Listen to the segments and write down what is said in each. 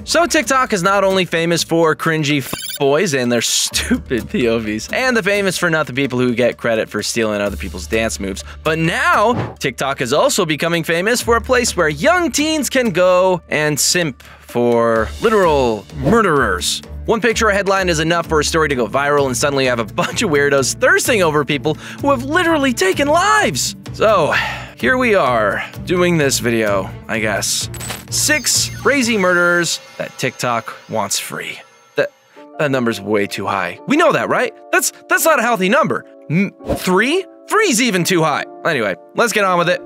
So TikTok is not only famous for cringy boys and their stupid POVs, and the famous for nothing people who get credit for stealing other people's dance moves, but now TikTok is also becoming famous for a place where young teens can go and simp for literal murderers. One picture or headline is enough for a story to go viral, and suddenly you have a bunch of weirdos thirsting over people who have literally taken lives. So here we are doing this video, I guess. 6 crazy murders that TikTok wants free. That number's way too high. We know that, right? That's not a healthy number. 3? 3's even too high. Anyway, let's get on with it.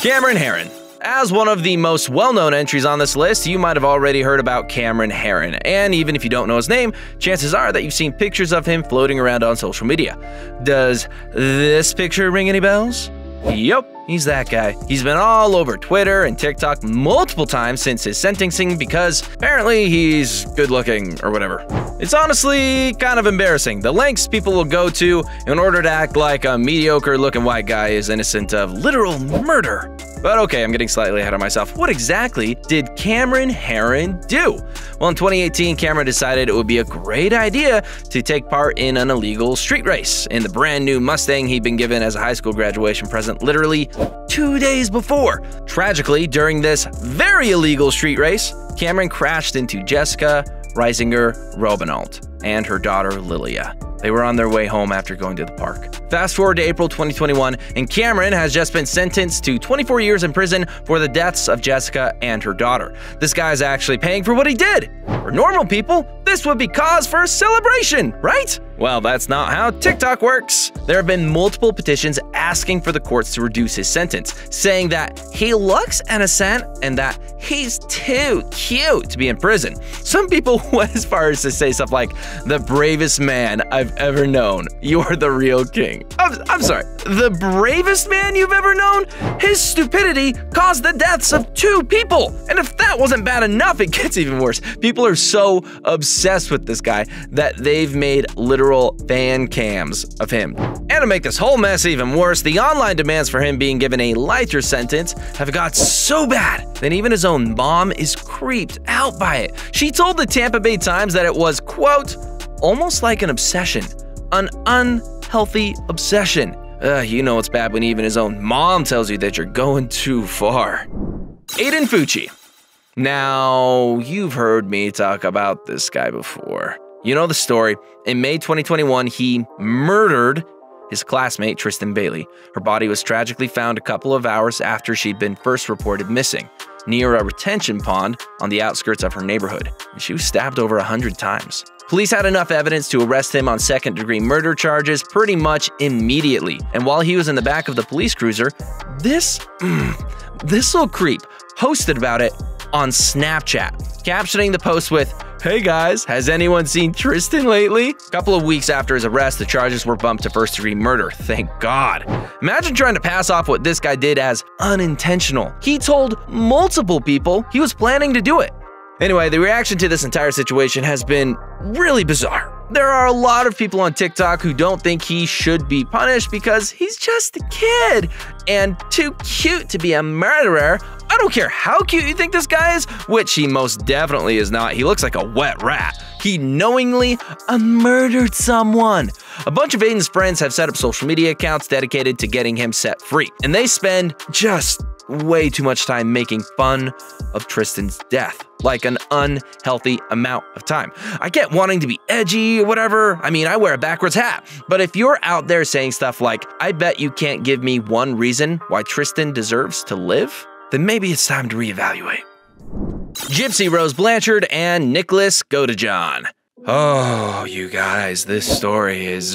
Cameron Heron. As one of the most well-known entries on this list, you might have already heard about Cameron Heron, and even if you don't know his name, chances are that you've seen pictures of him floating around on social media. Does this picture ring any bells? Yup, he's that guy. He's been all over Twitter and TikTok multiple times since his sentencing because apparently he's good looking or whatever. It's honestly kind of embarrassing, the lengths people will go to in order to act like a mediocre looking white guy is innocent of literal murder. But okay, I'm getting slightly ahead of myself. What exactly did Cameron Heron do? Well, in 2018, Cameron decided it would be a great idea to take part in an illegal street race in the brand new Mustang he'd been given as a high school graduation present literally 2 days before. Tragically, during this very illegal street race, Cameron crashed into Jessica Reisinger Robinault and her daughter Lilia. They were on their way home after going to the park. Fast forward to April 2021, and Cameron has just been sentenced to 24 years in prison for the deaths of Jessica and her daughter. This guy's actually paying for what he did. For normal people, this would be cause for celebration, right? Well, that's not how TikTok works. There have been multiple petitions asking for the courts to reduce his sentence, saying that he looks innocent and that he's too cute to be in prison. Some people went as far as to say stuff like, "The bravest man I've ever known. You're the real king." I'm sorry, the bravest man you've ever known? His stupidity caused the deaths of 2 people. And if that wasn't bad enough, it gets even worse. People are so obsessed with this guy that they've made literal fan cams of him. And to make this whole mess even worse, the online demands for him being given a lighter sentence have got so bad that even his own mom is creeped out by it. She told the Tampa Bay Times that it was, quote, almost like an obsession, an unhealthy obsession. You know it's bad when even his own mom tells you that you're going too far. Aiden Fuchi. Now, you've heard me talk about this guy before. You know the story. In May 2021, he murdered his classmate, Tristan Bailey. Her body was tragically found a couple of hours after she'd been first reported missing, near a retention pond on the outskirts of her neighborhood. She was stabbed over 100 times. Police had enough evidence to arrest him on second-degree murder charges pretty much immediately. And while he was in the back of the police cruiser, this little creep posted about it on Snapchat, captioning the post with, "Hey guys, has anyone seen Tristan lately?" A couple of weeks after his arrest, the charges were bumped to first-degree murder, thank God. Imagine trying to pass off what this guy did as unintentional. He told multiple people he was planning to do it. Anyway, the reaction to this entire situation has been really bizarre. There are a lot of people on TikTok who don't think he should be punished because he's just a kid and too cute to be a murderer. I don't care how cute you think this guy is, which he most definitely is not. He looks like a wet rat. He knowingly murdered someone. A bunch of Aiden's friends have set up social media accounts dedicated to getting him set free, and they spend just way too much time making fun of Tristan's death, like an unhealthy amount of time. I get wanting to be edgy or whatever. I mean, I wear a backwards hat. But if you're out there saying stuff like, "I bet you can't give me one reason why Tristan deserves to live," then maybe it's time to reevaluate. Gypsy Rose Blanchard and Nicholas Godejohn. Oh, you guys, this story is,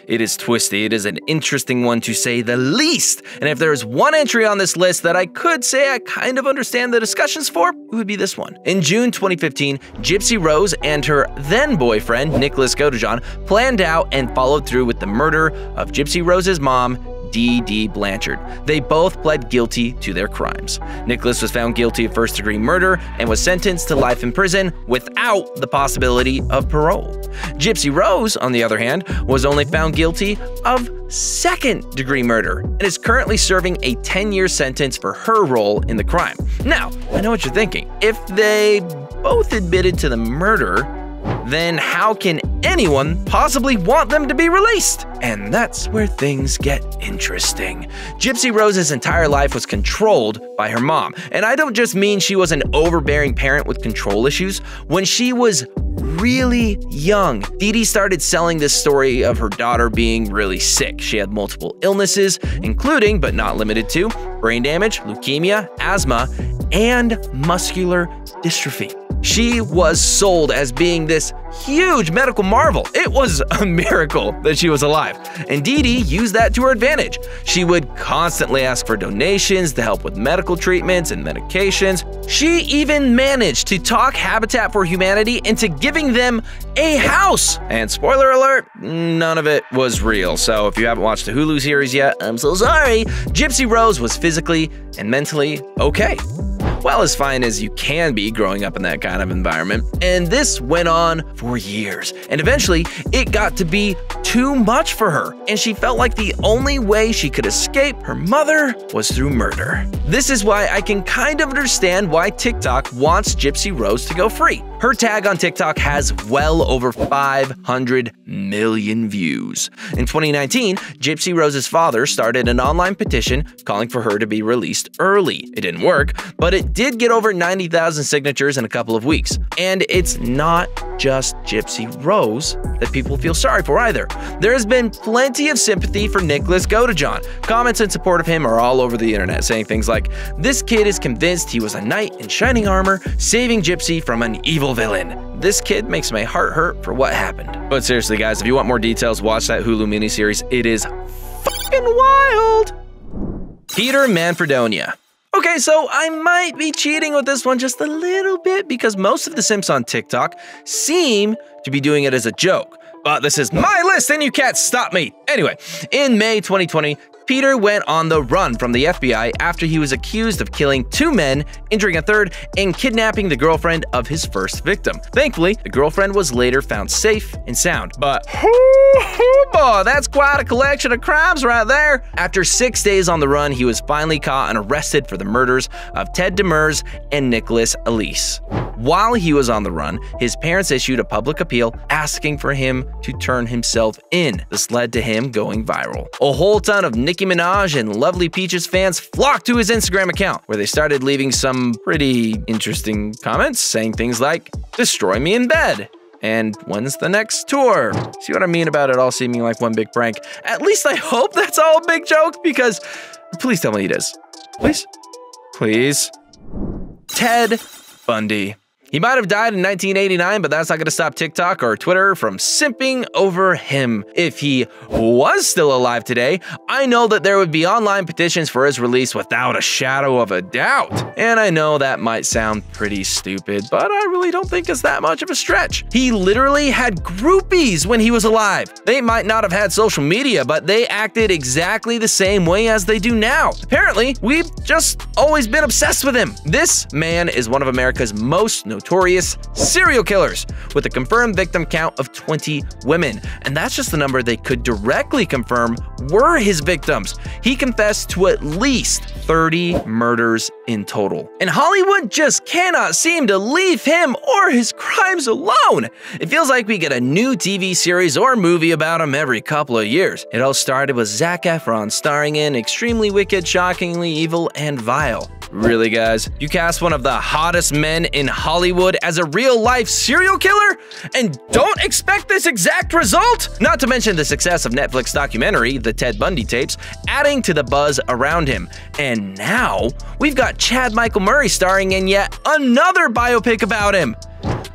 it is twisty. It is an interesting one to say the least. And if there's one entry on this list that I could say I kind of understand the discussions for, it would be this one. In June 2015, Gypsy Rose and her then-boyfriend, Nicholas Godejohn, planned out and followed through with the murder of Gypsy Rose's mom, D.D. Blanchard. They both pled guilty to their crimes. Nicholas was found guilty of first-degree murder and was sentenced to life in prison without the possibility of parole. Gypsy Rose, on the other hand, was only found guilty of second-degree murder and is currently serving a 10-year sentence for her role in the crime. Now, I know what you're thinking. If they both admitted to the murder, then how can anyone possibly want them to be released? And that's where things get interesting. Gypsy Rose's entire life was controlled by her mom. And I don't just mean she was an overbearing parent with control issues. When she was really young, Dee Dee started selling this story of her daughter being really sick. She had multiple illnesses, including, but not limited to, brain damage, leukemia, asthma, and muscular dystrophy. She was sold as being this huge medical marvel. It was a miracle that she was alive. And Dee Dee used that to her advantage. She would constantly ask for donations to help with medical treatments and medications. She even managed to talk Habitat for Humanity into giving them a house. And spoiler alert, none of it was real. So if you haven't watched the Hulu series yet, I'm so sorry. Gypsy Rose was physically and mentally okay. Well, as fine as you can be growing up in that kind of environment. And this went on for years. And eventually, it got to be too much for her. And she felt like the only way she could escape her mother was through murder. This is why I can kind of understand why TikTok wants Gypsy Rose to go free. Her tag on TikTok has well over 500 million views. In 2019, Gypsy Rose's father started an online petition calling for her to be released early. It didn't work, but it did get over 90,000 signatures in a couple of weeks. And it's not just Gypsy Rose that people feel sorry for either. There has been plenty of sympathy for Nicholas Godejohn. Comments in support of him are all over the internet, saying things like, "This kid is convinced he was a knight in shining armor, saving Gypsy from an evil villain. This kid makes my heart hurt for what happened." But seriously, guys, if you want more details, watch that Hulu miniseries. It is fucking wild. Peter Manfredonia. Okay, so I might be cheating with this one just a little bit because most of the simps on TikTok seem to be doing it as a joke. But this is my list and you can't stop me. Anyway, in May 2020, Peter went on the run from the FBI after he was accused of killing 2 men, injuring a third, and kidnapping the girlfriend of his first victim. Thankfully, the girlfriend was later found safe and sound. But boy, that's quite a collection of crimes right there. After 6 days on the run, he was finally caught and arrested for the murders of Ted Demers and Nicholas Elise. While he was on the run, his parents issued a public appeal asking for him to turn himself in. This led to him going viral. A whole ton of Nicki Minaj and Lovely Peaches fans flocked to his Instagram account, where they started leaving some pretty interesting comments, saying things like, "Destroy me in bed," and "When's the next tour?" See what I mean about it all seeming like one big prank? At least I hope that's all a big joke, because please tell me it is. Please? Please? Ted Bundy. He might have died in 1989, but that's not going to stop TikTok or Twitter from simping over him. If he was still alive today, I know that there would be online petitions for his release without a shadow of a doubt. And I know that might sound pretty stupid, but I really don't think it's that much of a stretch. He literally had groupies when he was alive. They might not have had social media, but they acted exactly the same way as they do now. Apparently, we've just always been obsessed with him. This man is one of America's most notorious serial killers, with a confirmed victim count of 20 women. And that's just the number they could directly confirm were his victims. He confessed to at least 30 murders in total. And Hollywood just cannot seem to leave him or his crimes alone. It feels like we get a new TV series or movie about him every couple of years. It all started with Zac Efron starring in Extremely Wicked, Shockingly Evil, and Vile. Really, guys? You cast one of the hottest men in Hollywood as a real-life serial killer and don't expect this exact result? Not to mention the success of Netflix documentary, The Ted Bundy Tapes, adding to the buzz around him. And now, we've got Chad Michael Murray starring in yet another biopic about him.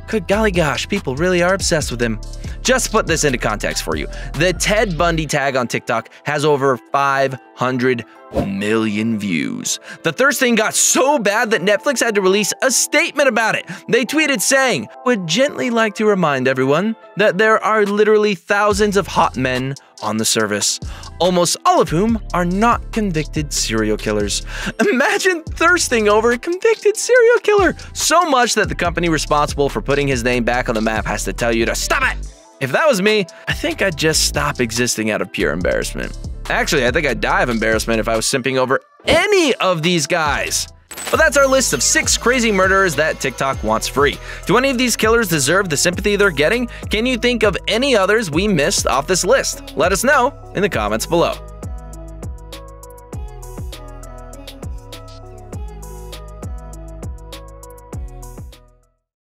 Good golly gosh, people really are obsessed with him. Just to put this into context for you, the Ted Bundy tag on TikTok has over 500 million views. The thirst thing got so bad that Netflix had to release a statement about it. They tweeted saying, "Would gently like to remind everyone that there are literally thousands of hot men on the service, almost all of whom are not convicted serial killers." Imagine thirsting over a convicted serial killer, so much that the company responsible for putting his name back on the map has to tell you to stop it. If that was me, I think I'd just stop existing out of pure embarrassment. Actually, I think I'd die of embarrassment if I was simping over any of these guys. But that's our list of 6 crazy murderers that TikTok wants free. Do any of these killers deserve the sympathy they're getting? Can you think of any others we missed off this list? Let us know in the comments below.